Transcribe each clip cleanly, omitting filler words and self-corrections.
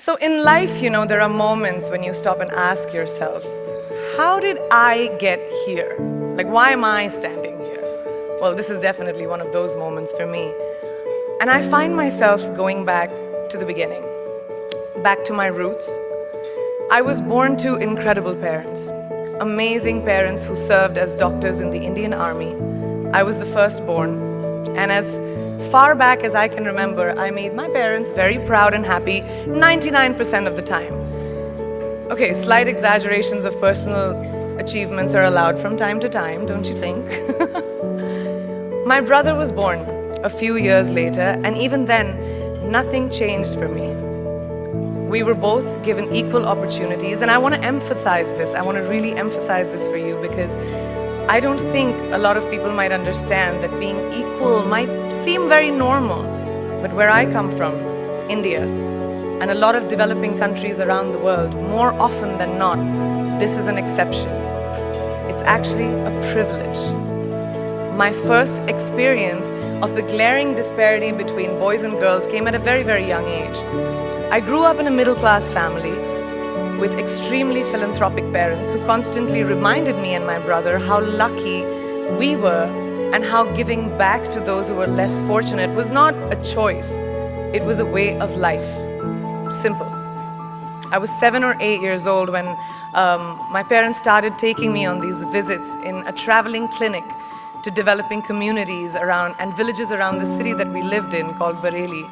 So in life, there are moments when you stop and ask yourself, how did I get here? Like, why am I standing here? Well, this is definitely one of those moments for me. And I find myself going back to the beginning, back to my roots. I was born to incredible parents, amazing parents who served as doctors in the Indian Army. I was the firstborn, and as far back as I can remember, I made my parents very proud and happy 99% of the time. Okay, slight exaggerations of personal achievements are allowed from time to time, don't you think? My brother was born a few years later, and even then, nothing changed for me. We were both given equal opportunities, and I want to emphasize this. I want to really emphasize this for you because I don't think a lot of people might understand that being equal might seem very normal. But where I come from, India, and a lot of developing countries around the world, more often than not, this is an exception. It's actually a privilege. My first experience of the glaring disparity between boys and girls came at a very, very young age. I grew up in a middle-class family with extremely philanthropic parents who constantly reminded me and my brother how lucky we were and how giving back to those who were less fortunate was not a choice, it was a way of life. Simple. I was 7 or 8 years old when my parents started taking me on these visits in a traveling clinic to developing communities around and villages around the city that we lived in called Bareilly.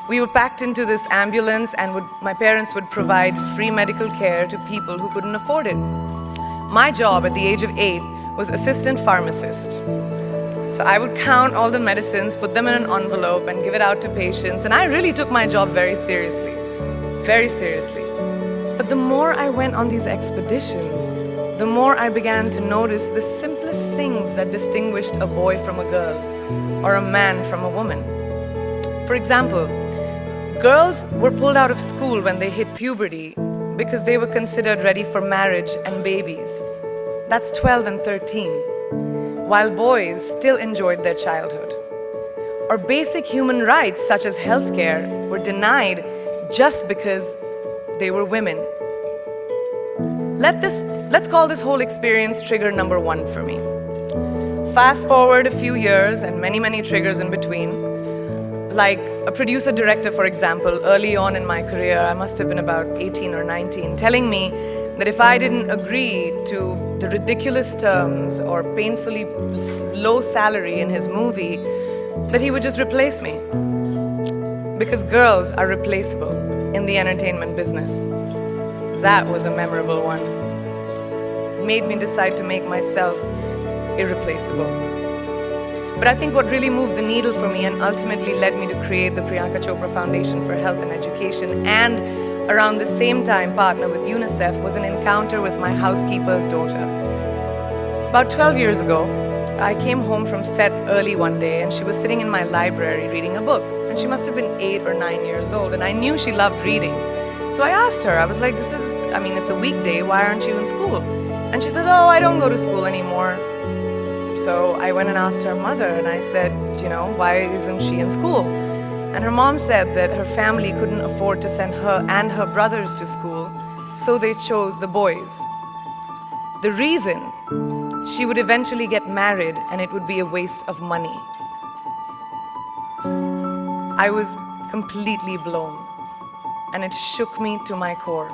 We were packed into this ambulance and my parents would provide free medical care to people who couldn't afford it. My job at the age of 8 was assistant pharmacist. So I would count all the medicines, put them in an envelope and give it out to patients, and I really took my job very seriously. Very seriously. But the more I went on these expeditions, the more I began to notice the simplest things that distinguished a boy from a girl or a man from a woman. For example, girls were pulled out of school when they hit puberty because they were considered ready for marriage and babies. That's 12 and 13, while boys still enjoyed their childhood. Or basic human rights such as healthcare were denied just because they were women. Let's call this whole experience trigger number 1 for me. Fast forward a few years and many, many triggers in between. Like a producer-director, for example, early on in my career, I must have been about 18 or 19, telling me that if I didn't agree to the ridiculous terms or painfully low salary in his movie, that he would just replace me. Because girls are replaceable in the entertainment business. That was a memorable one. It made me decide to make myself irreplaceable. But I think what really moved the needle for me and ultimately led me to create the Priyanka Chopra Foundation for Health and Education and around the same time partner with UNICEF was an encounter with my housekeeper's daughter. About 12 years ago, I came home from set early one day and she was sitting in my library reading a book. And she must have been 8 or 9 years old and I knew she loved reading. So I asked her, I was like, it's a weekday, why aren't you in school? And she said, oh, I don't go to school anymore. So I went and asked her mother and I said, why isn't she in school? And her mom said that her family couldn't afford to send her and her brothers to school, so they chose the boys. The reason, she would eventually get married and it would be a waste of money. I was completely blown, and it shook me to my core.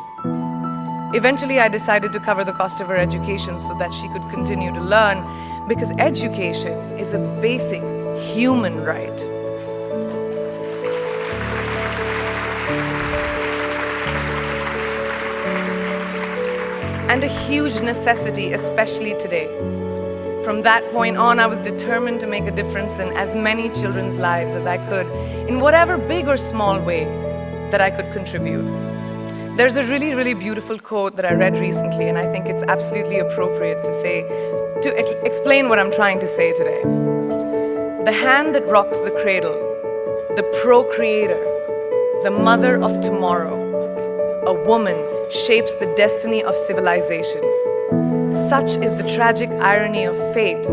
Eventually, I decided to cover the cost of her education so that she could continue to learn, because education is a basic human right. And a huge necessity, especially today. From that point on, I was determined to make a difference in as many children's lives as I could, in whatever big or small way that I could contribute. There's a really, really beautiful quote that I read recently, and I think it's absolutely appropriate to explain what I'm trying to say today. The hand that rocks the cradle, the procreator, the mother of tomorrow, a woman shapes the destiny of civilization. Such is the tragic irony of fate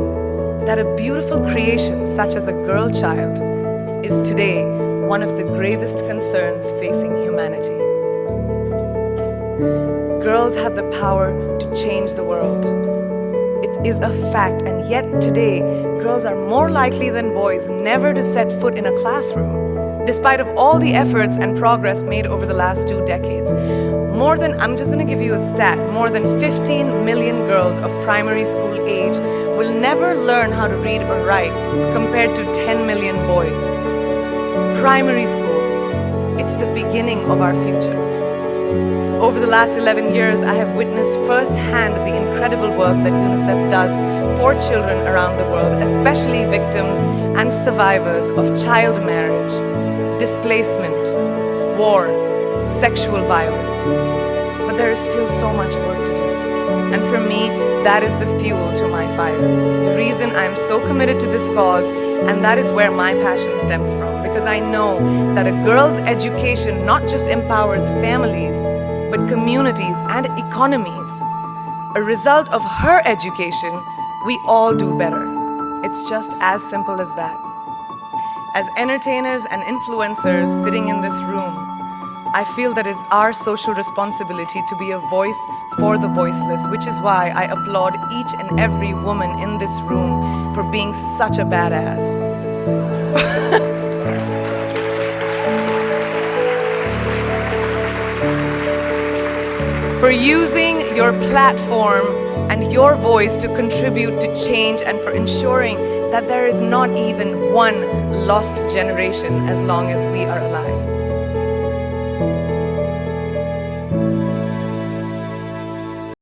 that a beautiful creation such as a girl child is today one of the gravest concerns facing humanity. Girls have the power to change the world. It is a fact, and yet today, girls are more likely than boys never to set foot in a classroom, despite of all the efforts and progress made over the last 2 decades. I'm just going to give you a stat, more than 15 million girls of primary school age will never learn how to read or write, compared to 10 million boys. Primary school, it's the beginning of our future. Over the last 11 years, I have witnessed firsthand the incredible work that UNICEF does for children around the world, especially victims and survivors of child marriage, displacement, war, sexual violence. But there is still so much work to do. And for me, that is the fuel to my fire. The reason I am so committed to this cause, and that is where my passion stems from. Because I know that a girl's education not just empowers families, but communities and economies. A result of her education, we all do better. It's just as simple as that. As entertainers and influencers sitting in this room, I feel that it's our social responsibility to be a voice for the voiceless, which is why I applaud each and every woman in this room for being such a badass. For using your platform and your voice to contribute to change, and for ensuring that there is not even one lost generation as long as we are alive.